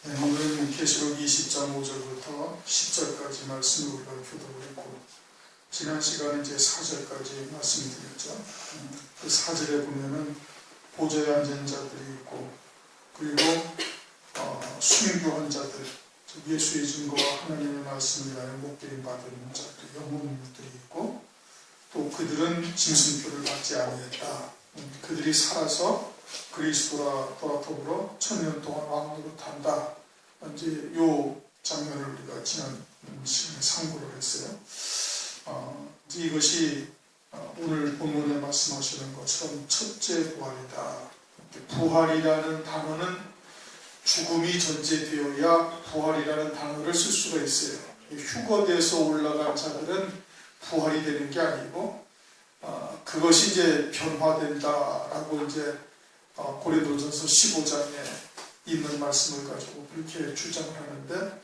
네, 오늘은 계시록 20장 5절부터 10절까지 말씀을 우리가 교독을 했고, 지난 시간에 이제 4절까지 말씀드렸죠. 그 4절에 보면은 보좌에 앉은 자들이 있고, 그리고 순교한 자들, 즉 예수의 증거와 하나님의 말씀을 위하여 목베림 받은 자들, 영혼들이 있고, 또 그들은 짐승표를 받지 아니했다. 그들이 살아서 그리스도와 더불어 1000년 동안 왕노릇 한다. 이제 이 장면을 우리가 지난 시간에 상고를 했어요. 이제 이것이 오늘 본문에 말씀하시는 것처럼 첫째 부활이다. 부활이라는 단어는 죽음이 전제되어야 부활이라는 단어를 쓸 수가 있어요. 휴거돼서 올라간 자들은 부활이 되는 게 아니고, 그것이 이제 변화된다라고 이제 고린도전서 15장에 있는 말씀을 가지고 그렇게 주장을 하는데,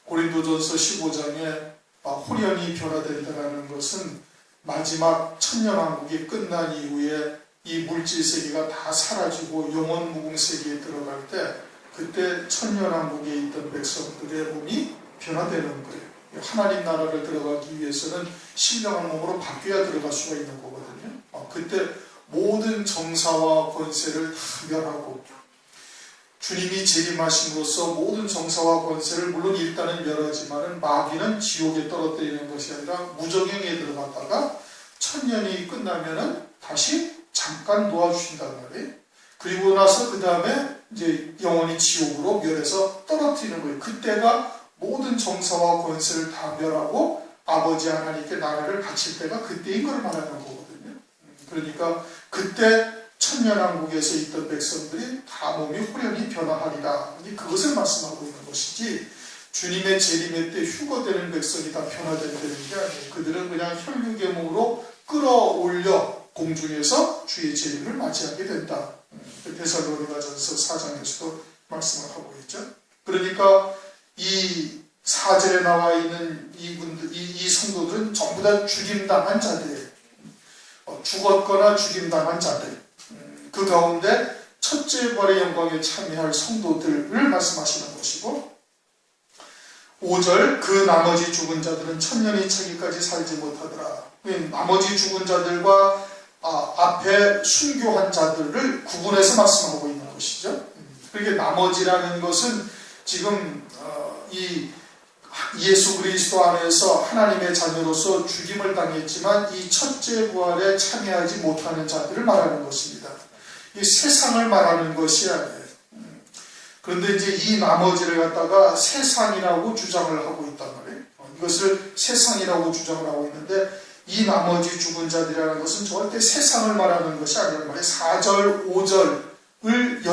고린도전서 15장에 홀연히 변화된다는 것은 마지막 천년왕국이 끝난 이후에 이 물질 세계가 다 사라지고 영원 무궁 세계에 들어갈 때, 그때 천년왕국에 있던 백성들의 몸이 변화되는 거예요. 하나님 나라를 들어가기 위해서는 신령한 몸으로 바뀌어야 들어갈 수가 있는 거거든요. 그때 모든 정사와 권세를 다 멸하고, 주님이 재림하심으로써 모든 정사와 권세를 물론 일단은 멸하지만은 마귀는 지옥에 떨어뜨리는 것이 아니라 무정행에 들어갔다가 천년이 끝나면은 다시 잠깐 놓아주신단 말이에요. 그리고 나서 그 다음에 이제 영원히 지옥으로 멸해서 떨어뜨리는 거예요. 그때가 모든 정사와 권세를 다 멸하고 아버지 하나님께 나라를 바칠 때가 그때인 걸 말하는 거거든요. 그러니까 그때 천년왕국에서 있던 백성들이 다 몸이 홀연히 변화하리라. 그것을 말씀하고 있는 것이지, 주님의 재림의 때 휴거되는 백성이 다 변화된다는 게 아니에요. 그들은 그냥 혈육의 몸으로 끌어올려 공중에서 주의 재림을 맞이하게 된다. 데살로니가전서 4장에서도 말씀을 하고 있죠. 그러니까 이 4절에 나와 있는 이 성도들은 전부 다 죽임당한 자들이에요. 죽었거나 죽임당한 자들. 그 가운데 첫째 부활의 영광에 참여할 성도들을 말씀하시는 것이고, 5절 그 나머지 죽은 자들은 천년이 차기까지 살지 못하더라. 나머지 죽은 자들과 앞에 순교한 자들을 구분해서 말씀하고 있는 것이죠. 그러니까 나머지라는 것은 지금 이 예수 그리스도 안에서 하나님의 자녀로서 죽임을 당했지만 이 첫째 부활에 참여하지 못하는 자들을 말하는 것입니다. 이 세상을 말하는 것이 아니에요. 그런데 이제 이 나머지를 갖다가 세상이라고 주장을 하고 있단 말이에요. 이것을 세상이라고 주장을 하고 있는데, 이 나머지 죽은 자들이라는 것은 절대 세상을 말하는 것이 아니란 말이에요. 4절, 5절을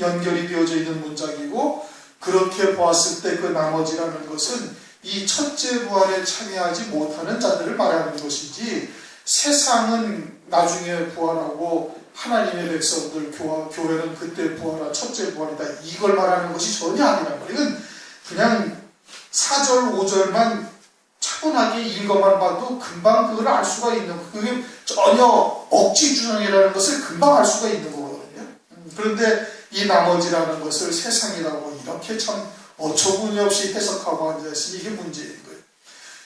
연결이 되어져 있는 문장이고, 그렇게 보았을 때 그 나머지라는 것은 이 첫째 부활에 참여하지 못하는 자들을 말하는 것이지, 세상은 나중에 부활하고 하나님의 백성들, 교회는 그때 부활한 첫째 부활이다, 이걸 말하는 것이 전혀 아니란 말이에요. 이건 그냥 4절, 5절만 차분하게 읽어만 봐도 금방 그걸 알 수가 있는, 그게 전혀 억지 주장이라는 것을 금방 알 수가 있는 거거든요. 그런데 이 나머지라는 것을 세상이라고 이렇게 참 어처구니없이 해석하고 앉아있으니 이게 문제인 거예요.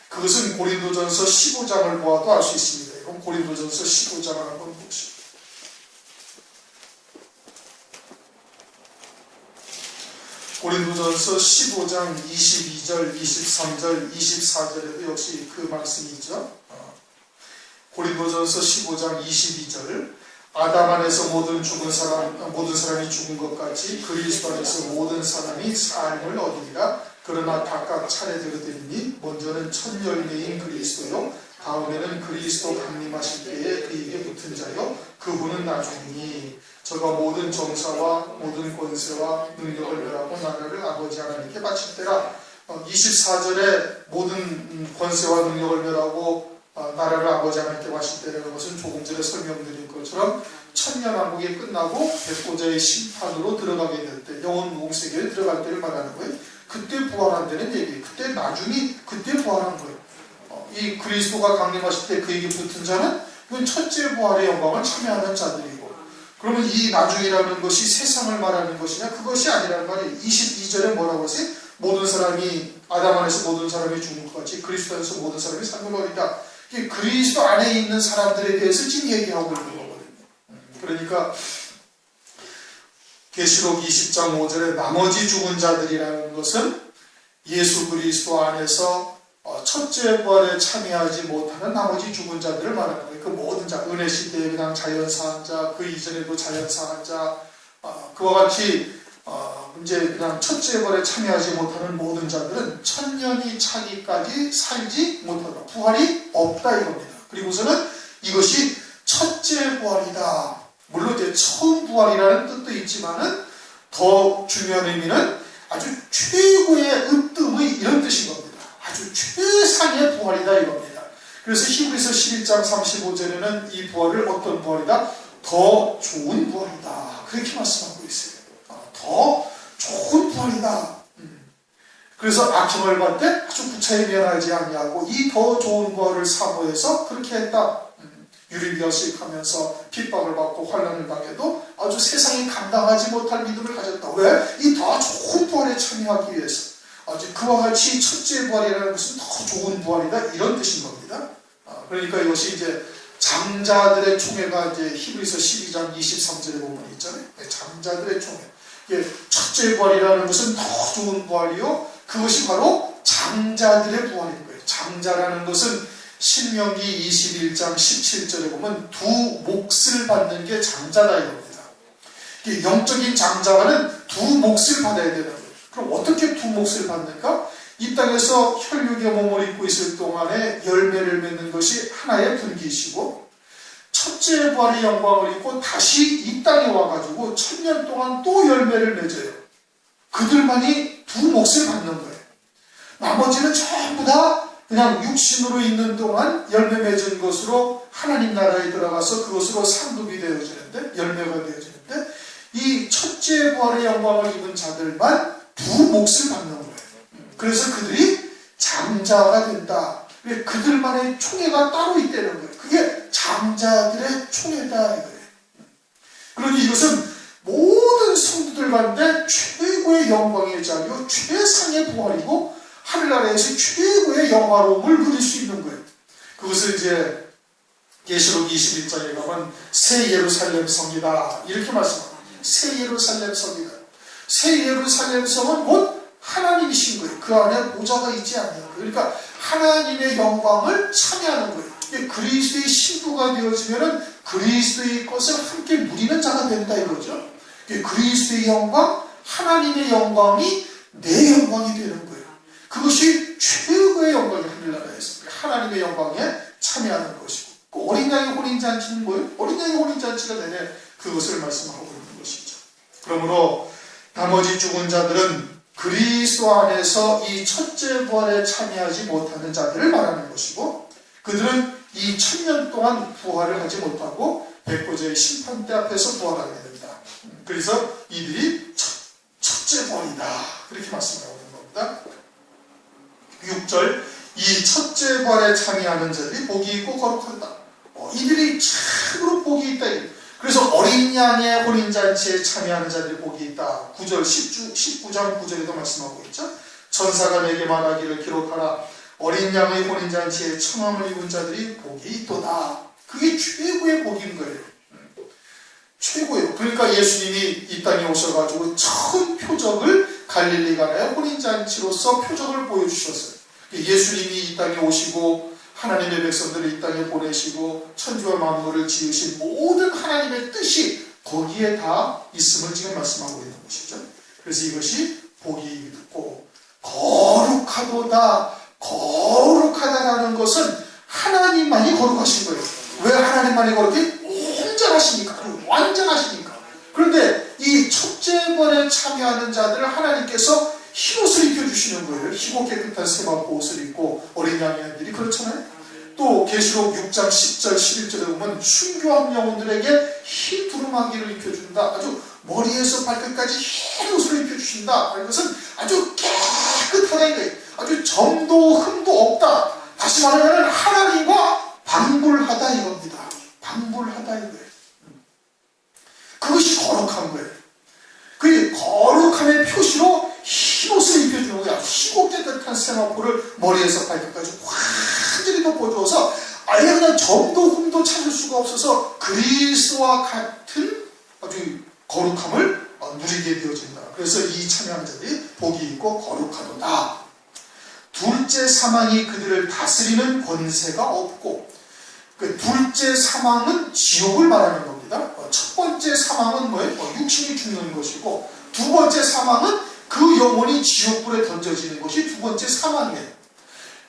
그것은 고린도전서 15장을 보아도 알 수 있습니다. 이건 고린도전서 15장을 한번 보시죠. 고린도전서 15장 22절, 23절, 24절에도 역시 그 말씀이 있죠. 고린도전서 15장 22절 아담 안에서 모든 사람이 죽은 것 같이 그리스도 안에서 모든 사람이 삶을 얻으리라. 그러나 각각 차례대로 되리니 먼저는 첫 열매인 그리스도요, 다음에는 그리스도 강림하실 때에 그에게 붙은 자요, 그분은 나중이니 저가 모든 정사와 모든 권세와 능력을 멸하고 나라를 아버지 하나님께 바칠 때라. 24절에 모든 권세와 능력을 멸하고 나라를 아버지 하나님께 바칠 때라는 것은 조금 전에 설명드린 것처럼 천년왕국이 끝나고 백보자의 심판으로 들어가게 될 때, 영원 무궁 세계에 들어갈 때를 말하는 거예요. 그때 부활한다는 얘기예요. 그때 나중에 그때 부활한 거예요. 이 그리스도가 강림하실 때 그에게 붙은 자는 이건 첫째 부활의 영광을 참여하는 자들이고, 그러면 이 나중이라는 것이 세상을 말하는 것이냐? 그것이 아니란 말이에요. 22절에 뭐라고 하세요? 모든 사람이 아담 안에서 모든 사람이 죽은 것 같이 그리스도 안에서 모든 사람이 삶을 얻으리라. 그리스도 안에 있는 사람들에 대해서 지금 얘기하고 있는 거거든요. 그러니까 계시록 20장 5절에 나머지 죽은 자들이라는 것은 예수 그리스도 안에서 첫째 부활에 참여하지 못하는 나머지 죽은 자들을 말하는 거예요. 그 모든 자, 은혜 시대에 그냥 자연사한 자, 그 이전에도 자연사한 자, 그와 같이 이제 그냥 첫째 부활에 참여하지 못하는 모든 자들은 천년이 차기까지 살지 못한다. 부활이 없다 이겁니다. 그리고서는 이것이 첫째 부활이다. 물론 이제 처음 부활이라는 뜻도 있지만은 더 중요한 의미는 아주 최고의 으뜸의 이런 뜻인 겁니다. 아주 최상의 부활이다 이겁니다. 그래서 히브리서 11장 35절에는 이 부활을 어떤 부활이다? 더 좋은 부활이다. 그렇게 말씀하고 있어요. 더 좋은 부활이다. 그래서 악행을 받되 아주 구차히 면하지 아니하고 이 더 좋은 부활을 사모해서 그렇게 했다. 유리비어식하면서 핍박을 받고 환난을 당해도 아주 세상이 감당하지 못할 믿음을 가졌다. 왜? 이 더 좋은 부활에 참여하기 위해서. 아주 그와 같이 첫째 부활이라는 것은 더 좋은 부활이다. 이런 뜻인 겁니다. 그러니까 이것이 이제 장자들의 총회가 이제 히브리서 12장 23절에 보면 있잖아요. 장자들의 총회. 첫째 부활이라는 것은 더 좋은 부활이요. 그것이 바로 장자들의 부활인 거예요. 장자라는 것은 신명기 21장 17절에 보면 두 몫을 받는 게 장자다 이겁니다. 영적인 장자는 두 몫을 받아야 되는 거예요. 그럼 어떻게 두 몫을 받는가? 이 땅에서 혈육의 몸을 입고 있을 동안에 열매를 맺는 것이 하나의 분기이시고 첫째 부활의 영광을 입고 다시 이 땅에 와가지고 천년 동안 또 열매를 맺어요. 그들만이 두 몫을 받는 거예요. 나머지는 전부 다 그냥 육신으로 있는 동안 열매 맺은 것으로 하나님 나라에 들어가서 그것으로 상급이 되어지는데 열매가 되어지는데 이 첫째 부활의 영광을 입은 자들만 두 몫을 받는 거예요. 그래서 그들이 장자가 된다. 그들만의 총회가 따로 있다는 거예요. 그게 장자들의 총회다 이거예요. 그러니 이것은 모든 성도들 가운데 최고의 영광의 자리요 최상의 부활이고 하늘나라에서 최고의 영화로움을 누릴 수 있는 거예요. 그것을 이제 계시록 21장에 가면 새 예루살렘 성이다 이렇게 말씀합니다. 새 예루살렘 성이다. 새 예루살렘 성은 곧 하나님이신 거예요. 그 안에 보좌가 있지 않아요. 그러니까 하나님의 영광을 참여하는 거예요. 그리스도의 신부가 되어지면은 그리스도의 것을 함께 누리는 자가 된다 이거죠. 그리스도의 영광, 하나님의 영광이 내 영광이 되는 거예요. 그것이 최고의 영광이 하늘나라에서 하나님의 영광에 참여하는 것이고 어린 양의 혼인잔치는 뭐예요? 어린 양의 혼인잔치가 내내 그것을 말씀하고 있는 것이죠. 그러므로 나머지 죽은 자들은 그리스도 안에서 이 첫째 부활에 참여하지 못하는 자들을 말하는 것이고 그들은 이 천년 동안 부활을 하지 못하고 백보자의 심판대 앞에서 부활하게 됩니다. 그래서 이들이 첫째 부활이다 그렇게 말씀하고 있는 겁니다. 6절 이 첫째 부활에 참여하는 자들이 복이 있고 거룩하다. 이들이 참으로 복이 있다. 그래서 어린 양의 혼인잔치에 참여하는 자들이 복이 있다. 9절 19장 9절에도 말씀하고 있죠. 천사가 내게 말하기를 기록하라. 어린 양의 혼인잔치에 청함을 입은 자들이 복이 있도다. 그게 최고의 복인 거예요. 최고예요. 그러니까 예수님이 이 땅에 오셔가지고 처음 표적을 갈릴리 가나의 혼인잔치로서 표적을 보여주셨어요. 예수님이 이 땅에 오시고 하나님의 백성들을 이 땅에 보내시고 천지와 만물을 지으신 모든 하나님의 뜻이 거기에 다 있음을 지금 말씀하고 있는 것이죠. 그래서 이것이 복이 있고 거룩하도다. 거룩하다라는 것은 하나님만이 거룩하신 거예요. 왜 하나님만이 거룩해? 온전하시니까. 완전하시니까. 그런데 이 첫째 부활에 참여하는 자들을 하나님께서 흰옷을 입혀주시는 거예요. 희고 깨끗한 세마포 옷을 입고 어린 양의 아들이 그렇잖아요. 또 계시록 6장 10절 11절에 보면 순교한 영혼들에게 흰 두루마기를 입혀준다. 아주 머리에서 발끝까지 흰 옷을 입혀주신다. 이것은 아주 깨끗하다 이거예요. 아주 점도 흠도 없다. 다시 말하면 하나님과 방불하다 이겁니다. 방불하다 이거예요. 희곡제 듯한 세마포를 머리에서 발끝까지 완전히 덮어주어서 아예 그냥 점도 흠도 찾을 수가 없어서 그리스도와 같은 아주 거룩함을 누리게 되어진다. 그래서 이 참여하는 자들이 복이 있고 거룩하도다. 둘째 사망이 그들을 다스리는 권세가 없고, 그 둘째 사망은 지옥을 말하는 겁니다. 첫 번째 사망은 뭐예요? 육신이 죽는 것이고, 두 번째 사망은 그 영혼이 지옥불에 던져지는 것이 두 번째 사망이에요.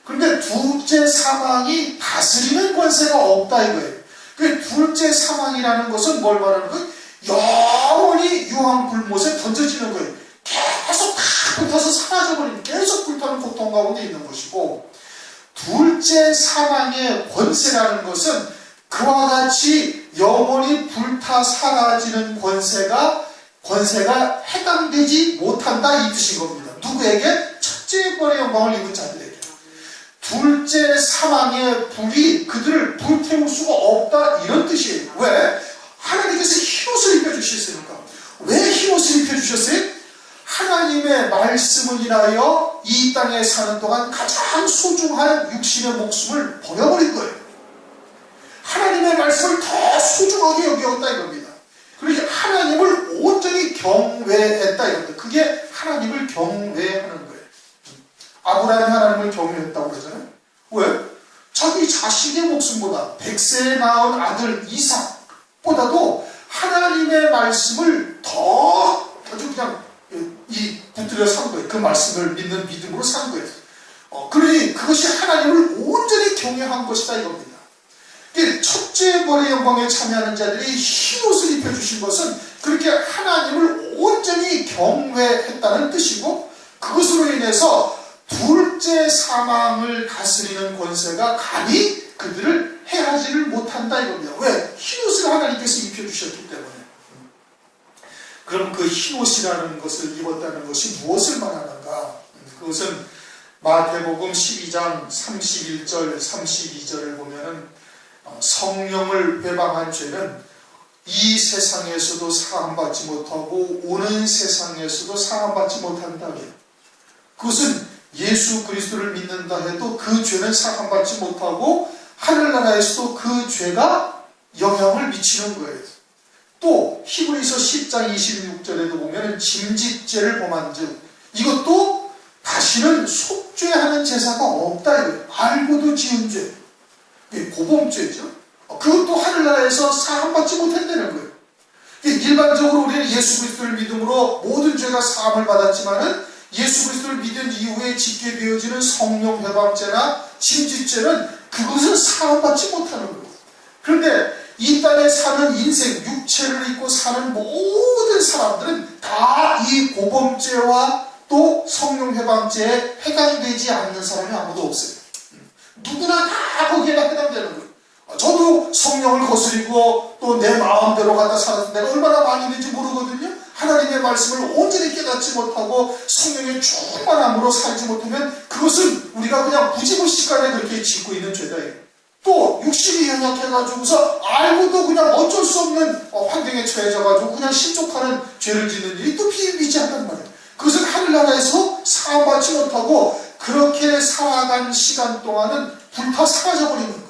그런데 둘째 사망이 다스리는 권세가 없다 이거예요. 그 둘째 사망이라는 것은 뭘 말하는 거예요? 영원히 유황불못에 던져지는 거예요. 계속 다 불타서 사라져버리는, 계속 불타는 고통 가운데 있는 것이고, 둘째 사망의 권세라는 것은 그와 같이 영원히 불타 사라지는 권세가 해당되지 못한다 이 뜻인 겁니다. 누구에게? 첫째 벌의 영광을 입은 자들에게. 둘째 사망의 불이 그들을 불태울 수가 없다 이런 뜻이에요. 왜? 하나님께서 흰옷을 입혀주셨으니까. 왜 흰옷을 입혀주셨어요? 하나님의 말씀을 인하여 이 땅에 사는 동안 가장 소중한 육신의 목숨을 버려버린 거예요. 하나님의 말씀을 더 소중하게 여겼다 이겁니다. 그러니까 하나님을 온전히 경외했다 이겁니다. 그게 하나님을 경외하는 거예요. 아브라함이 하나님을 경외했다고 그러잖아요. 왜? 자기 자식의 목숨보다 100세에 낳은 아들 이삭보다도 하나님의 말씀을 더 아주 그냥 붙들려 산 거예요. 그 말씀을 믿는 믿음으로 산 거예요. 그러니 그것이 하나님을 온전히 경외한 것이다 이겁니다. 첫째 벌의 영광에 참여하는 자들이 흰옷을 입혀주신 것은 그렇게 하나님을 온전히 경외했다는 뜻이고, 그것으로 인해서 둘째 사망을 다스리는 권세가 감히 그들을 해하지를 못한다 이겁니다. 왜? 흰옷을 하나님께서 입혀주셨기 때문에. 그럼 그 흰옷이라는 것을 입었다는 것이 무엇을 말하는가? 그것은 마태복음 12장 31절 32절을 보면은 성령을 회방한 죄는 이 세상에서도 사함받지 못하고 오는 세상에서도 사함받지 못한다. 그것은 예수 그리스도를 믿는다 해도 그 죄는 사함받지 못하고 하늘나라에서도 그 죄가 영향을 미치는 거예요. 또 히브리서 10장 26절에도 보면 짐짓죄를 범한 즉 이것도 다시는 속죄하는 제사가 없다 이거예요. 알고도 지은 죄, 고범죄죠. 그것도 하늘나라에서 사함받지 못한다는 거예요. 일반적으로 우리는 예수 그리스도를 믿음으로 모든 죄가 사함을 받았지만은 예수 그리스도를 믿은 이후에 짓게 되어지는 성령 회방죄나 짐짓죄는 그것은 사함받지 못하는 거예요. 그런데 이 땅에 사는 인생, 육체를 입고 사는 모든 사람들은 다 이 고범죄와 또 성령 회방죄에 해당되지 않는 사람이 아무도 없어요. 누구나 다 거기에 해당되는 거예요. 저도 성령을 거스리고 또 내 마음대로 갖다 살았는데 내가 얼마나 많이 있는지 모르거든요. 하나님의 말씀을 온전히 깨닫지 못하고 성령의 충만함으로 살지 못하면 그것은 우리가 그냥 무지무식간에 그렇게 짓고 있는 죄다. 또 육신이 연약해가지고서 알고도 그냥 어쩔 수 없는 환경에 처해져가지고 그냥 실족하는 죄를 짓는 일이 또 비일비재하단 말이에요. 그것은 하늘나라에서 사함받지 못하고 그렇게 살아간 시간 동안은 불타 사라져버리는 거예요.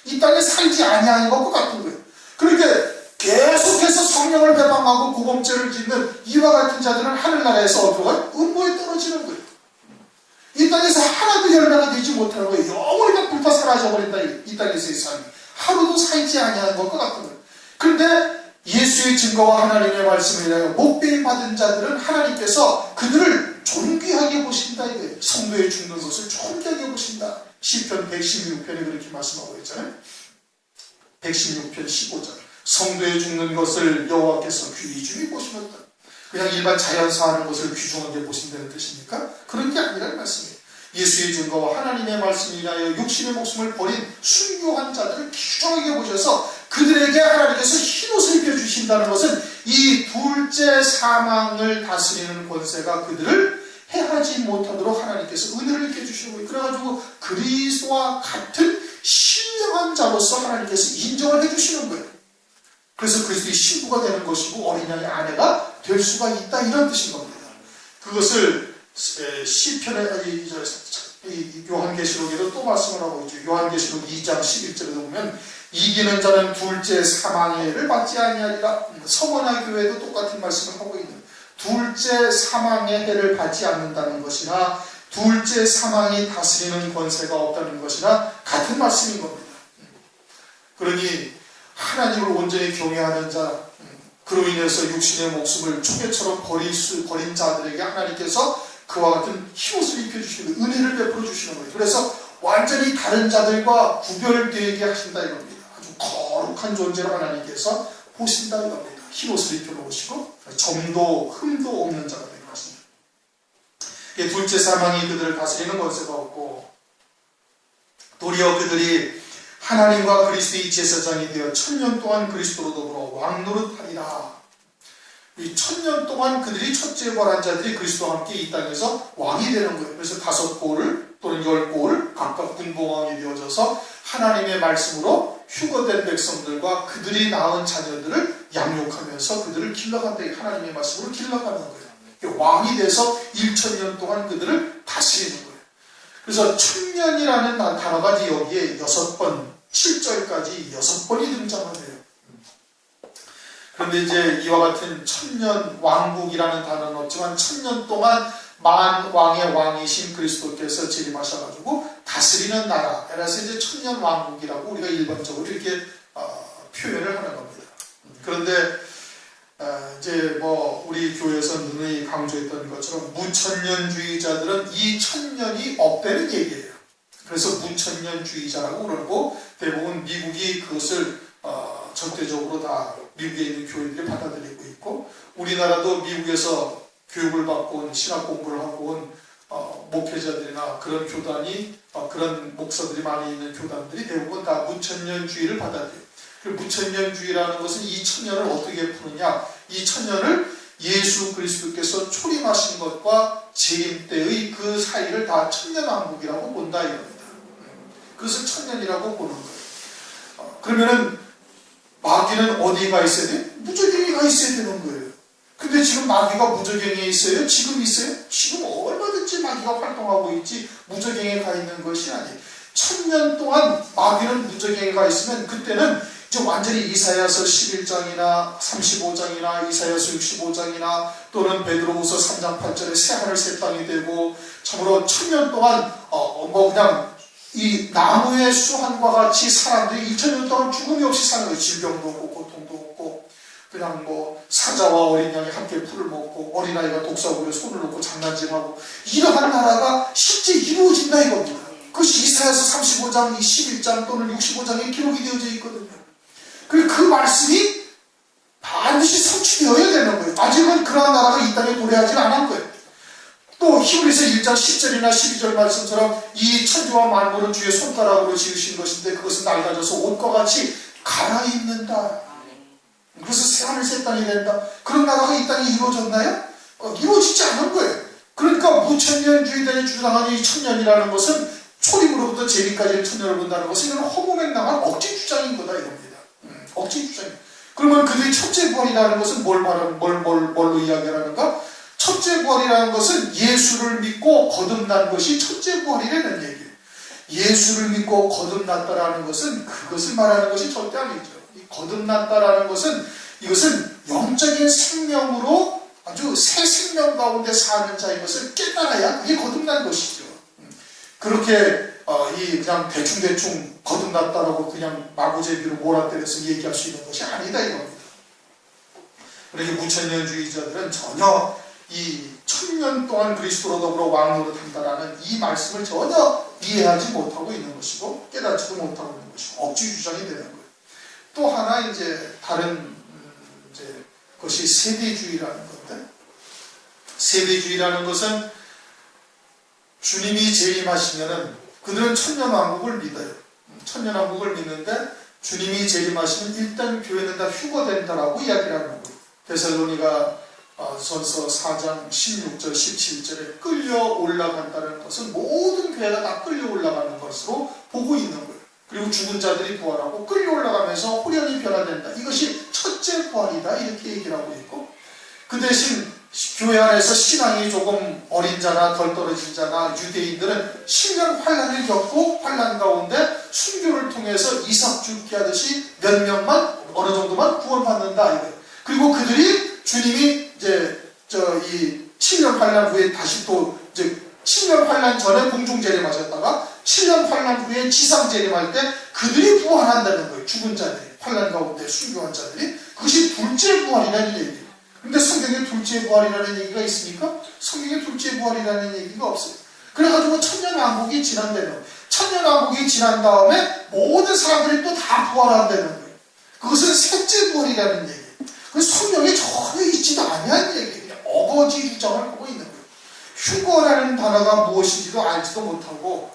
이 땅에 살지 아니하는 것과 같은 거예요. 그러니까 계속해서 성령을 배방하고 고범죄를 짓는 이와 같은 자들은 하늘나라에서 어디로 가요? 음모에 떨어지는 거예요. 이 땅에서 하나도 열매가 되지 못하는 거예요. 영원히 다 불타 사라져버린다. 이 땅에서의 삶이 하루도 살지 아니하는 것과 같은 거예요. 그런데 예수의 증거와 하나님의 말씀을 인하여 목배임 받은 자들은 하나님께서 그들을 존귀하게 보신다 이거예요. 성도의 죽는 것을 존귀하게 보신다. 시편 116편에 그렇게 말씀하고 있잖아요. 116편 15절 성도의 죽는 것을 여호와께서 귀중히 보시었다. 그냥 일반 자연사 하는 것을 귀중하게 보신다는 뜻입니까? 그런 게 아니라는 말씀이에요. 예수의 증거와 하나님의 말씀을 인하여 육신의 목숨을 버린 순교한 자들을 귀중하게 보셔서 그들에게 하나님께서 흰옷을 입혀주신다는 것은 이 둘째 사망을 다스리는 권세가 그들을 해하지 못하도록 하나님께서 은혜를 입혀주시고, 그래가지고 그리스도와 같은 신령한 자로서 하나님께서 인정을 해주시는 거예요. 그래서 그리스도의 신부가 되는 것이고 어린양의 아내가 될 수가 있다 이런 뜻인 겁니다. 그것을 시편에 요한계시록에도 또 말씀을 하고 있죠. 요한계시록 2장 11절에 보면 이기는 자는 둘째 사망의 해를 받지 아니하리라. 서머나 교회도 똑같은 말씀을 하고 있는, 둘째 사망의 해를 받지 않는다는 것이나 둘째 사망이 다스리는 권세가 없다는 것이나 같은 말씀인 겁니다. 그러니 하나님을 온전히 경외하는 자, 그로 인해서 육신의 목숨을 초계처럼 버린 자들에게 하나님께서 그와 같은 힘옷을 입혀주시는 거예요. 은혜를 베풀어 주시는 거예요. 그래서 완전히 다른 자들과 구별되게 하신다 이겁니다. 아주 거룩한 존재로 하나님께서 보신다 이겁니다. 힘옷을 입혀놓으시고 점도 흠도 없는 자가 되는 것입니다. 둘째 사망이 그들을 다스리는 권세가 없고, 도리어 그들이 하나님과 그리스도의 제사장이 되어 1000년 동안 그리스도로 더불어 왕노릇하리라. 이 1000년 동안 그들이 첫째 부활한 자들이 그리스도와 함께 이 땅에서 왕이 되는 거예요. 그래서 5골 또는 10골 각각 군봉왕이 되어져서 하나님의 말씀으로 휴거된 백성들과 그들이 낳은 자녀들을 양육하면서 그들을 길러간다. 하나님의 말씀으로 길러가는 거예요. 왕이 돼서 1000년 동안 그들을 다스리는 거예요. 그래서 1000년이라는 단어가 여기에 6번, 7절까지 6번이 등장하네요. 그런데 이제 이와 같은 1000년 왕국이라는 단어는 없지만 1000년 동안 만왕의 왕이신 그리스도께서 재림하셔가지고 다스리는 나라, 그래서 이제 1000년 왕국이라고 우리가 일반적으로 이렇게 표현을 하는 겁니다. 그런데 이제 우리 교회에서 누누이 강조했던 것처럼 무천년주의자들은 이 1000년이 없다는 얘기예요. 그래서 무천년주의자라고 그러고 대부분 미국이 그것을 절대적으로 다 미국에 있는 교회들이 받아들이고 있고, 우리나라도 미국에서 교육을 받고 온, 신학 공부를 하고 온 목회자들이나 그런 교단이 그런 목사들이 많이 있는 교단들이 대부분 다 무천년주의를 받아들여요. 무천년주의라는 것은 이 1000년을 어떻게 푸느냐, 이 1000년을 예수 그리스도께서 초림하신 것과 재림 때의 그 사이를 다 1000년왕국이라고 본다 이겁니다. 그것을 1000년이라고 보는 거예요. 그러면은 마귀는 어디가 있어야 돼? 무저갱에 가 있어야 되는 거예요. 근데 지금 마귀가 무저갱에 있어요? 지금 있어요? 지금 얼마든지 마귀가 활동하고 있지 무저갱에 가 있는 것이 아니에요. 1000년 동안 마귀는 무저갱에 가 있으면 그때는 이제 완전히 이사야서 11장이나 35장이나 이사야서 65장이나 또는 베드로후서 3장 8절에 새하늘 새 땅이 되고, 참으로 1000년 동안 그냥 이 나무의 수한과 같이 사람들이 2000년 동안 죽음이 없이 사는 거예요. 질병도 없고 고통도 없고, 그냥 사자와 어린 양이 함께 풀을 먹고 어린아이가 독사구에 손을 놓고 장난질하고, 이러한 나라가 실제 이루어진다 이겁니다. 그것이 이사야서 35장, 11장 또는 65장에 기록이 되어져 있거든요. 그 말씀이 반드시 성취되어야 되는 거예요. 아직은 그러한 나라가 이 땅에 도래하지 않은 거예요. 또 히브리서 1장 10절이나 12절 말씀처럼 이 천지와 만물은 주의 손가락으로 지으신 것인데 그것은 낡아져서 옷과 같이 갈아입는다. 그래서 새하늘 새 땅이 된다. 그런 나라가 이 땅에 이루어졌나요? 이루어지지 않은 거예요. 그러니까 무천년주의자의 주장하는 이 1000년이라는 것은 초림으로부터 재림까지의 1000년을 본다는 것은 이건 허무맹랑한 억지 주장인 거다 이겁니다. 억지 주장. 그러면 그들이 첫째 부활이라는 것은 뭘로 이야기하는가? 첫째 부활이라는 것은 예수를 믿고 거듭난 것이 첫째 부활이라는 얘기예요. 예수를 믿고 거듭났다라는 것은 그것을 말하는 것이 절대 아니죠. 거듭났다라는 것은 이것은 영적인 생명으로 아주 새 생명 가운데 사는 자인 것을 깨달아야 그게 거듭난 것이죠. 그렇게 그냥 대충 거듭났다라고 그냥 마구제비로 몰아때려서 얘기할 수 있는 것이 아니다 이겁니다. 그러니까 무천년주의자들은 전혀 이 1000년 동안 그리스도로 더불어 왕노릇한다라는 이 말씀을 전혀 이해하지 못하고 있는 것이고 깨닫지도 못하고 있는 것이고 억지 주장이 되는 거예요. 또 하나 이제 다른 것이 세대주의라는 건데, 세대주의라는 것은 주님이 재림하시면은 그들은 천년왕국을 믿어요. 천년왕국을 믿는데 주님이 재림하시면 일단 교회는 다 휴거된다라고 이야기를 하는 거예요. 데살로니가 전서 4장 16절 17절에 끌려 올라간다는 것은 모든 교회가 다 끌려 올라가는 것으로 보고 있는 거예요. 그리고 죽은 자들이 부활하고 끌려 올라가면서 호련히 변화된다. 이것이 첫째 부활이다 이렇게 얘기를 하고 있고, 그 대신 교회 안에서 신앙이 조금 어린 자나 덜 떨어진 자나 유대인들은 10년 환란을 겪고 환란 가운데 순교를 통해서 이삭 죽게 하듯이 몇 명만 어느 정도만 구원받는다 이거예요. 그리고 그들이 주님이 이제 이 7년 환란 후에 다시 또 이제 7년 환란 전에 공중 재림하셨다가 7년 환란 후에 지상 재림할 때 그들이 부활한다는 거예요. 죽은 자들이 환란 가운데 순교한 자들이 그것이 둘째 부활이라는 얘기예요. 근데 성경에 둘째 부활이라는 얘기가 있습니까? 성경에 둘째 부활이라는 얘기가 없어요. 그래가지고 천년왕국이 지난다면 천년왕국이 지난 다음에 모든 사람들이 또 다 부활한다는 거예요. 그것은 셋째 부활이라는 얘기예요. 그래서 성경에 전혀 있지도 않은 얘기예요. 그냥 어거지 주장을 하고 있는 거예요. 휴거라는 단어가 무엇인지도 알지도 못하고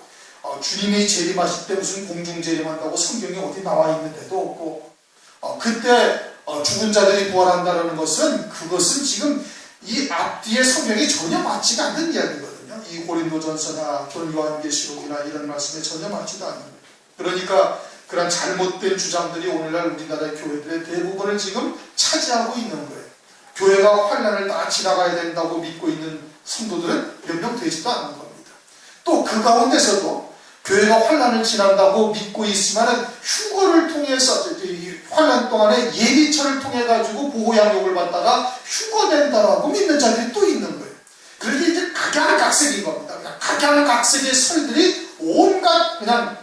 주님이 재림하실 때 무슨 공중 재림한다고 성경에 어디 나와 있는데도 없고 그때 죽은 자들이 부활한다는 것은 그것은 지금 이 앞뒤의 성경이 전혀 맞지가 않는 이야기거든요. 이 고린도전서나 또는 요한계시록이나 이런 말씀에 전혀 맞지도 않는 거예요. 그러니까 그런 잘못된 주장들이 오늘날 우리나라의 교회들의 대부분을 지금 차지하고 있는 거예요. 교회가 환란을 다 지나가야 된다고 믿고 있는 성도들은 몇 명 되지도 않는 겁니다. 또 그 가운데서도 교회가 환란을 지난다고 믿고 있으면 휴거를 통해서 환란 동안에 예비처를 통해 가지고 보호양육을 받다가 휴거된다라고 믿는 자들이 또 있는 거예요. 그렇게 이제 각양각색인 겁니다. 그냥 각양각색의 설들이 온갖 그냥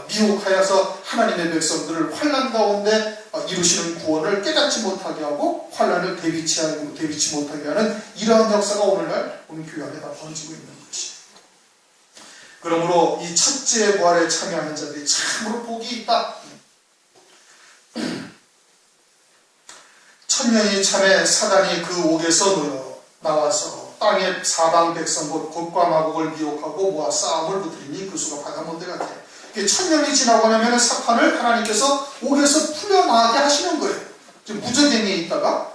미혹하여서 하나님의 백성들을 환란 가운데 이루시는 구원을 깨닫지 못하게 하고 환란을 대비치 못하게 하는 이러한 역사가 오늘날 우리 교회 안에 다 번지고 있는 것이에요. 그러므로 이 첫째 부활에 참여하는 자들이 참으로 복이 있다. 천년이 참에 사단이 그 옥에서 놓여 나와서 땅의 사방 백성 곧 곡과 마곡을 미혹하고 모아 싸움을 붙으리니 그 수가 바다몬대 같아. 천년이 지나고 나면 사탄을 하나님께서 옥에서 풀려나게 하시는 거예요. 지금 무저갱이에 있다가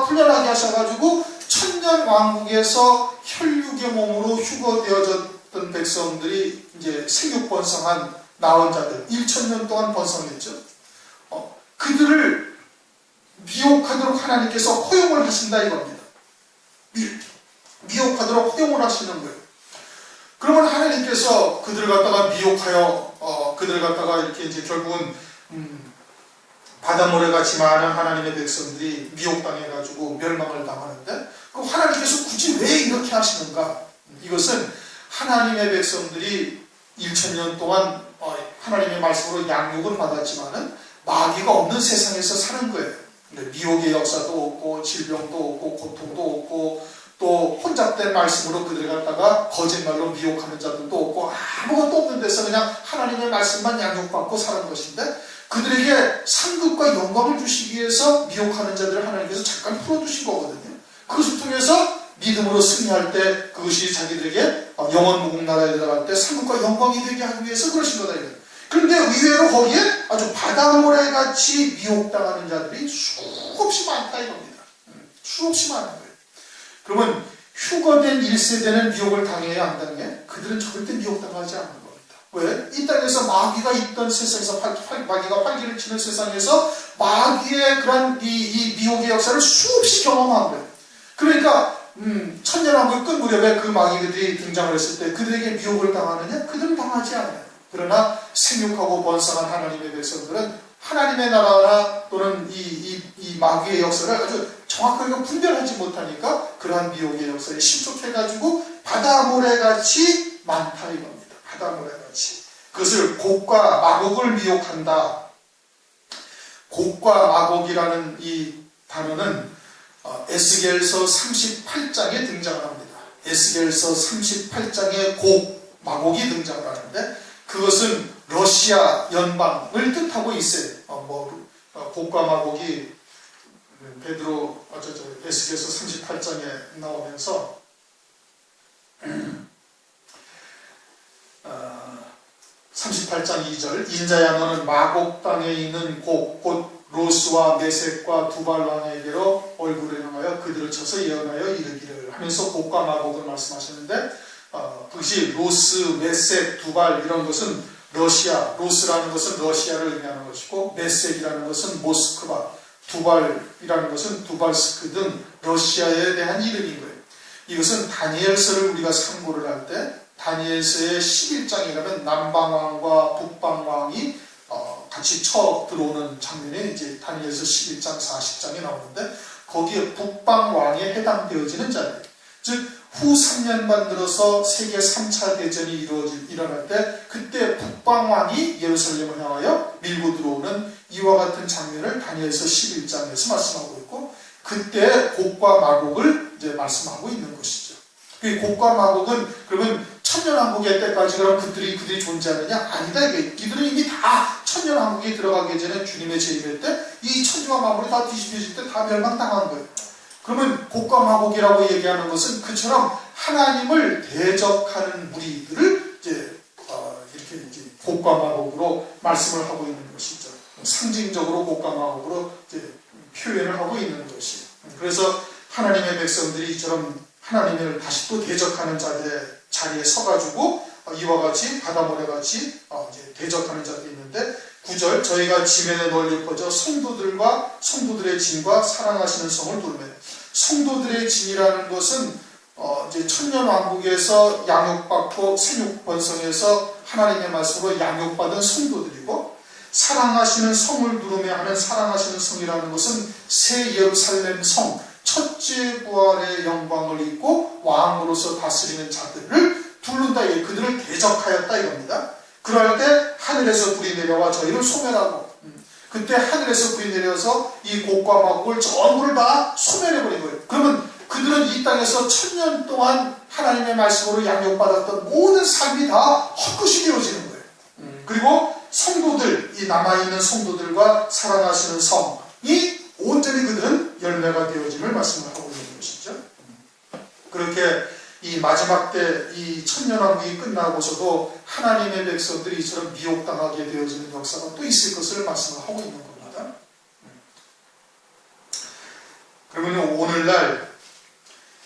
풀려나게 하셔가지고 천년 왕국에서 혈육의 몸으로 휴거되어졌던 백성들이 이제 생육번성한 나온 자들 1000년 동안 번성했죠. 그들을 미혹하도록 하나님께서 허용을 하신다 이겁니다. 미혹하도록 허용을 하시는 거예요. 그러면 하나님께서 그들을 갖다가 미혹하여 그들을 갖다가 이렇게 이제 결국은 바닷모래같이 많은 하나님의 백성들이 미혹당해가지고 멸망을 당하는데 그럼 하나님께서 굳이 왜 이렇게 하시는가? 이것은 하나님의 백성들이 1000년 동안 하나님의 말씀으로 양육은 받았지만은 마귀가 없는 세상에서 사는 거예요. 미혹의 역사도 없고 질병도 없고 고통도 없고 또 혼잡된 말씀으로 그들을 갖다가 거짓말로 미혹하는 자들도 없고 아무것도 없는 데서 그냥 하나님의 말씀만 양육받고 사는 것인데 그들에게 상급과 영광을 주시기 위해서 미혹하는 자들을 하나님께서 잠깐 풀어주신 거거든요. 그것을 통해서 믿음으로 승리할 때 그것이 자기들에게 영원 무궁나라에 들어갈 때 상급과 영광이 되게 하기 위해서 그러신 거다. 그런데 의외로 거기에 아주 바닷모래같이 미혹당하는 자들이 수없이 많다 이겁니다. 수없이 많은 거예요. 그러면 휴거된 1세대는 미혹을 당해야 한다는 게 그들은 절대 미혹당하지 않는 겁니다. 왜? 이 땅에서 마귀가 있던 세상에서 마귀가 활기를 치는 세상에서 마귀의 그런 이 미혹의 역사를 수없이 경험한 거예요. 그러니까 천년왕국 끝 무렵에 그 마귀들이 등장을 했을 때 그들에게 미혹을 당하느냐? 그들은 당하지 않아요. 그러나 생육하고 번성한 하나님의 백성들은 하나님의 나라나 또는 이 마귀의 역사를 아주 정확하게 분별하지 못하니까 그러한 미혹의 역사에 심속해가지고 바다모래같이 많다 이겁니다. 바다모래같이. 그것을 곡과 마곡을 미혹한다. 곡과 마곡이라는 이 단어는 에스겔서 38장에 등장을 합니다. 에스겔서 38장에 곡, 마곡이 등장을 하는데 그것은 러시아 연방을 뜻하고 있어요. 곡과 마곡이 베드로 에스겔서 38장에 나오면서 38장 2절 인자야 너는 마곡 땅에 있는 곡 곧 로스와 메섹과 두발 왕에게로 얼굴을 향하여 그들을 쳐서 예언하여 이르기를 하면서 곡과 마곡을 말씀하셨는데 그것이 로스, 메섹, 두발 이런 것은 러시아, 로스라는 것은 러시아를 의미하는 것이고 메섹이라는 것은 모스크바, 두발이라는 것은 두발스크 등 러시아에 대한 이름인 거예요. 이것은 다니엘서를 우리가 참고를 할 때 다니엘서의 11장에 가면 남방왕과 북방왕이 같이 쳐 들어오는 장면이 이제 다니엘서 11장 40장에 나오는데 거기에 북방왕에 해당되어지는 자들, 즉 후 3년만 들어서 세계 3차 대전이 일어날 때 그때 북방왕이 예루살렘을 향하여 밀고 들어오는 이와 같은 장면을 다니엘서 11장에서 말씀하고 있고, 그때 곡과 마곡을 이제 말씀하고 있는 것이죠. 그 곡과 마곡은 그러면 천년왕국의 때까지 그럼 그들이 존재하느냐? 아니다. 이들은 이미 다 천년왕국에 들어가기 전에 주님의 재림할 때 이 천지와 만물이 다 뒤집혀질 때 다 멸망당한 거예요. 그러면 곡과 마곡이라고 얘기하는 것은 그처럼 하나님을 대적하는 무리들을 이제 이렇게 이제 곡과 마곡으로 말씀을 하고 있는 것이죠. 상징적으로 곡과 마곡으로 이제 표현을 하고 있는 것이에요. 그래서 하나님의 백성들이 이처럼 하나님을 다시 또 대적하는 자리에 서가지고 이와 같이 바다모래같이 이제 대적하는 자들이 있는데 9절 저희가 지면에 널리 퍼져 성도들과 성도들의 진과 사랑하시는 성을 두르며, 성도들의 진이라는 것은 이제 천년왕국에서 양육받고 생육번성에서 하나님의 말씀으로 양육받은 성도들이고, 사랑하시는 성을 두르며 하는 사랑하시는 성이라는 것은 새 예루살렘 성, 첫째 부활의 영광을 입고 왕으로서 다스리는 자들을 두른다, 그들을 대적하였다 이겁니다. 그럴 때 하늘에서 불이 내려와 저희를 소멸하고, 그때 하늘에서 불이 내려서 이 곡과 마곡을 전부를 다 소멸해버린 거예요. 그러면 그들은 이 땅에서 1000년 동안 하나님의 말씀으로 양육받았던 모든 삶이 다 헛것이 되어지는 거예요. 그리고 성도들, 이 남아있는 성도들과 사랑하시는 성이 온전히 그들은 열매가 되어짐을 말씀을 하고 있는 것이죠. 그렇게 이 마지막 때 이 천년왕국이 끝나고서도 하나님의 백성들이 이처럼 미혹당하게 되어지는 역사가 또 있을 것을 말씀을 하고 있는 겁니다. 그러면 오늘날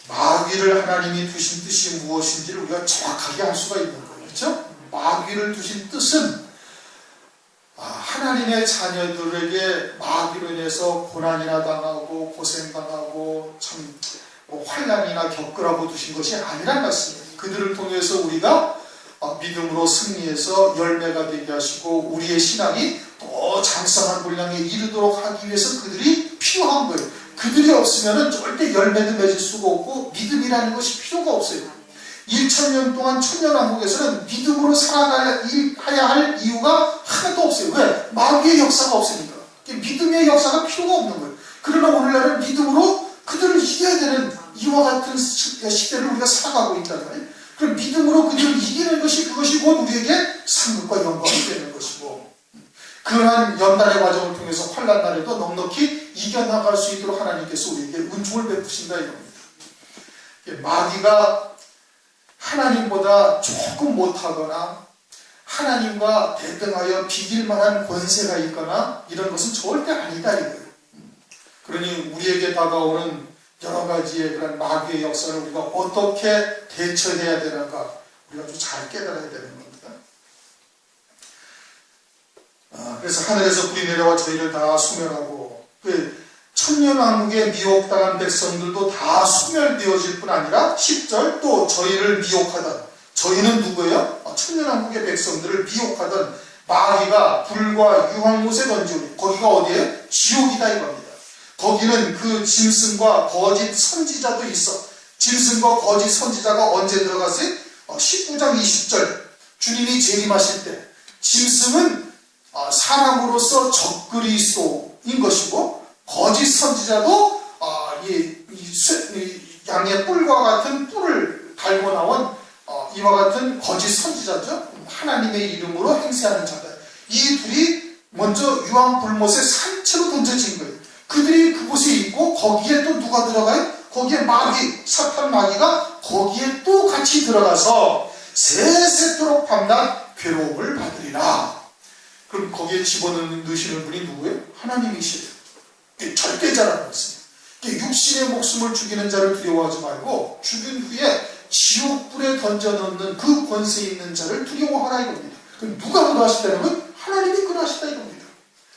마귀를 하나님이 두신 뜻이 무엇인지를 우리가 정확하게 알 수가 있는 거예요. 그렇죠? 마귀를 두신 뜻은 하나님의 자녀들에게 마귀로 인해서 고난이나 당하고 고생당하고 참 환난이나 겪으라고 두신 것이 아니란 말씀이에요. 그들을 통해서 우리가 믿음으로 승리해서 열매가 되게 하시고 우리의 신앙이 더 장성한 분량에 이르도록 하기 위해서 그들이 필요한 거예요. 그들이 없으면 절대 열매도 맺을 수가 없고 믿음이라는 것이 필요가 없어요. 1000년 동안 천년왕국에서는 믿음으로 살아가야 할 이유가 하나도 없어요. 왜? 마귀의 역사가 없으니까. 믿음의 역사가 필요가 없는 거예요. 그러나 오늘날은 믿음으로 그들을 이겨야 되는 이와 같은 시대를 우리가 살아가고 있다는 거예요. 그럼 믿음으로 그들을 이기는 것이 그것이 곧 우리에게 상급과 영광이 되는 것이고, 그러한 연단의 과정을 통해서 환난 날에도 넉넉히 이겨나갈 수 있도록 하나님께서 우리에게 은총을 베푸신다 이겁니다. 마귀가 하나님보다 조금 못하거나 하나님과 대등하여 비길 만한 권세가 있거나 이런 것은 절대 아니다 이거예요. 그러니 우리에게 다가오는 여러 가지의 그런 마귀의 역사를 우리가 어떻게 대처해야 되는가 우리가 좀 잘 깨달아야 되는 겁니다. 그래서 하늘에서 불이 내려와 저희를 다 소멸하고, 천년왕국에 미혹당한 백성들도 다 소멸되어질 뿐 아니라 10절 또 저희를 미혹하던, 저희는 누구예요? 천년왕국의 백성들을 미혹하던 마귀가 불과 유황못에 던지오니, 거기가 어디예요? 지옥이다 이겁니다. 거기는 그 짐승과 거짓 선지자도 있어. 짐승과 거짓 선지자가 언제 들어갔어요? 19장 20절 주님이 재림하실 때 짐승은 사람으로서 적그리스도인 것이고, 거짓 선지자도 양의 뿔과 같은 뿔을 달고 나온 이와 같은 거짓 선지자죠. 하나님의 이름으로 행세하는 자들. 이 둘이 먼저 유황불못에 산채로 던져진 거예요. 그들이 그곳에 있고 거기에 또 누가 들어가요? 거기에 마귀, 사탄 마귀가 거기에 또 같이 들어가서 세세토록 밤낮 괴로움을 받으리라. 그럼 거기에 집어넣으시는 분이 누구예요? 하나님이시래요. 절대자라는 말씀이에요. 육신의 목숨을 죽이는 자를 두려워하지 말고 죽인 후에 지옥불에 던져넣는 그 권세 있는 자를 두려워하라 이겁니다. 그럼 누가 그러하시다는 건 하나님이 그러하시다 이겁니다.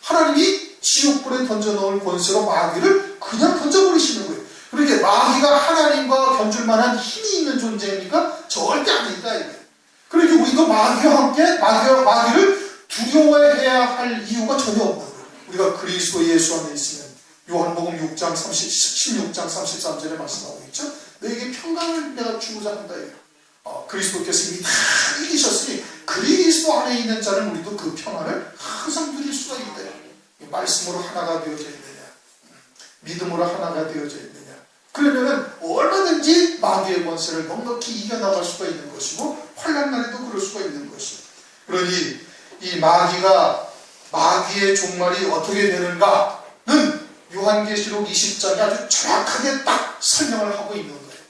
하나님이 지옥불에 던져넣을 권세로 마귀를 그냥 던져버리시는 거예요. 그러니까 마귀가 하나님과 견줄 만한 힘이 있는 존재입니까? 절대 아니다. 그러니까 우리도 마귀와 함께 마귀를 두려워해야 할 이유가 전혀 없는 거예요. 우리가 그리스도 예수 안에 있으면 요한복음 6장 16장 33절에 말씀하고 있죠. 너에게 평강을 내가 주고자 한다. 그리스도께서 이미 다 이기셨으니 그리스도 안에 있는 자는 우리도 그 평안을 항상 누릴 수가 있다. 말씀으로 하나가 되어져 있느냐, 믿음으로 하나가 되어져 있느냐, 그러면은 얼마든지 마귀의 권세를 넉넉히 이겨나갈 수가 있는 것이고 환난 날에도 그럴 수가 있는 것이고. 그러니 이 마귀의 종말이 어떻게 되는가는 요한계시록 20장에 아주 정확하게 딱 설명을 하고 있는 거예요.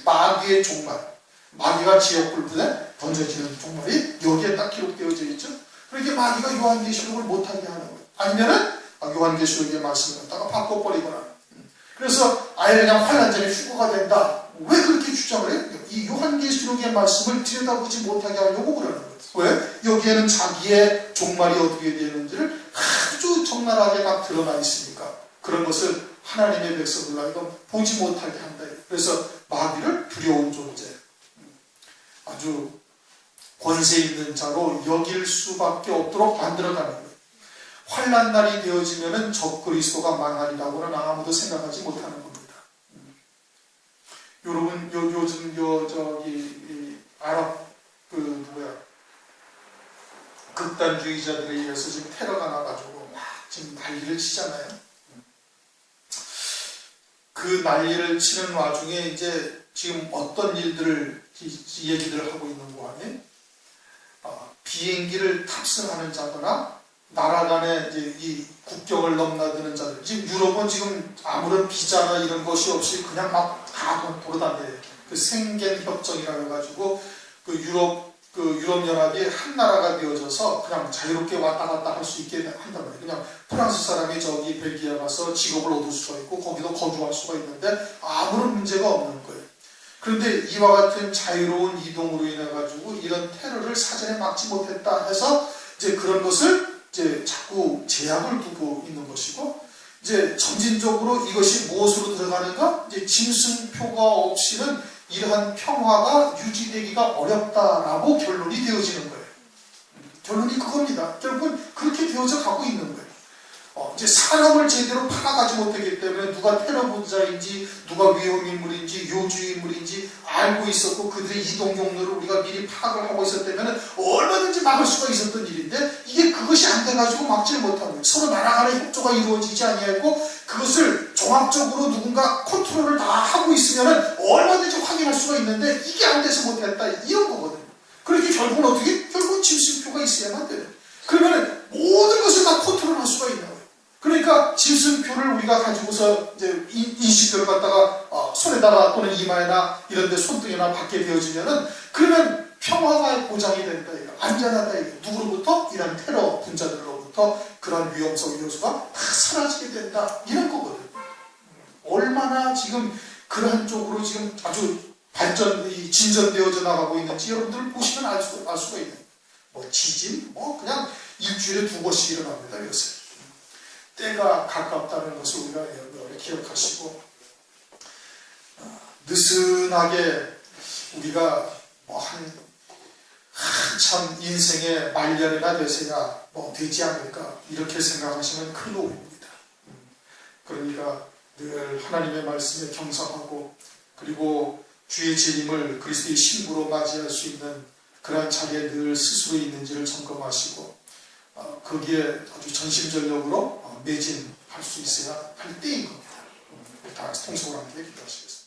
마귀의 종말, 마귀가 지옥불에 던져지는 종말이 여기에 딱 기록되어져 있죠. 그러니까 마귀가 요한계시록을 못하게 하는 거예요. 아니면은 요한계시록의 말씀을 갖다가 바꿔버리거나, 그래서 아예 그냥 환난전에 휴거가 된다. 왜 그렇게 주장을 해요? 이 요한계시록의 말씀을 들여다보지 못하게 하려고 그러는 거예요. 왜? 여기에는 자기의 종말이 어떻게 되는지를 아주 적나라하게 막 드러나 있으니까 그런 것을 하나님의 백성들과 보지 못하게 한다. 그래서 마귀를 두려운 존재, 아주 권세 있는 자로 여길 수밖에 없도록 만들어가는 거예요. 환난 날이 되어지면은 적그리스도가 망하리라고는 아무도 생각하지 못하는 겁니다. 여러분, 요즘 아랍 극단주의자들에 의해서 지금 테러가 나가지고 막 지금 난리를 치잖아요. 그 난리를 치는 와중에 이제 지금 어떤 일들을 얘기들을 하고 있는 거 아니에요? 비행기를 탑승하는 자거나 나라 간에 이제 이 국경을 넘나드는 자들, 지금 유럽은 지금 아무런 비자나 이런 것이 없이 그냥 막 다 돌아다녀요. 그 생겐 협정이라고 해가지고 유럽 연합이 한 나라가 되어져서 그냥 자유롭게 왔다 갔다 할 수 있게 한단 말이에요. 그냥 프랑스 사람이 저기 벨기에 가서 직업을 얻을 수가 있고 거기도 거주할 수가 있는데 아무런 문제가 없는 거예요. 그런데 이와 같은 자유로운 이동으로 인해 가지고 이런 테러를 사전에 막지 못했다 해서 이제 그런 것을 이제 자꾸 제약을 두고 있는 것이고, 이제 점진적으로 이것이 무엇으로 들어가는가? 이제 짐승표가 없이는 이러한 평화가 유지되기가 어렵다라고 결론이 되어지는 거예요. 결론이 그겁니다. 결국은 그렇게 되어져 가고 있는 거예요. 이제 산업을 제대로 파악하지 못했기 때문에 누가 테러 분자인지, 누가 위험인물인지, 요주인물인지 알고 있었고 그들의 이동 경로를 우리가 미리 파악을 하고 있었다면 얼마든지 막을 수가 있었던 일인데, 이게 그것이 안 돼가지고 막지를 못하는 거예요. 서로 나라 간의 협조가 이루어지지 아니하고 그것을 종합적으로 누군가 컨트롤을 다 하고 있으면 얼마든지 확인할 수가 있는데 이게 안 돼서 못했다, 이런 거거든요. 그렇게 결국은 어떻게? 결국은 짐승표가 있어야만 돼요. 그러면 모든 것을 다 컨트롤할 수가 있는 거예요. 그러니까 짐승표를 우리가 가지고서 이제 인식표를 갖다가 손에다가 또는 이마에나 이런 데 손등에나 받게 되어지면은, 그러면 평화가 보장이 된다, 안전하다, 누구로부터? 이런 테러 분자들로부터 그런 위험성 요소가 다 사라지게 된다, 이런 거거든요. 얼마나 지금 그러한 쪽으로 지금 아주 진전되어져 나가고 있는지 여러분들 보시면 알 수가 있는, 지진, 그냥 일주일에 2번씩 일어납니다, 요새. 때가 가깝다는 것을 우리가 기억하시고, 느슨하게 우리가 한참 인생의 말년이나 되세야 되지 않을까, 이렇게 생각하시면 큰 오해입니다. 그러니까 늘 하나님의 말씀에 경성하고, 그리고 주의 재림을 그리스도의 신부로 맞이할 수 있는 그러한 자리에 늘 스스로 있는지를 점검하시고, 거기에 아주 전심전력으로 매진할 수 있어야 할 때인 겁니다. 다 통속으로 함께 기도하시겠습니다.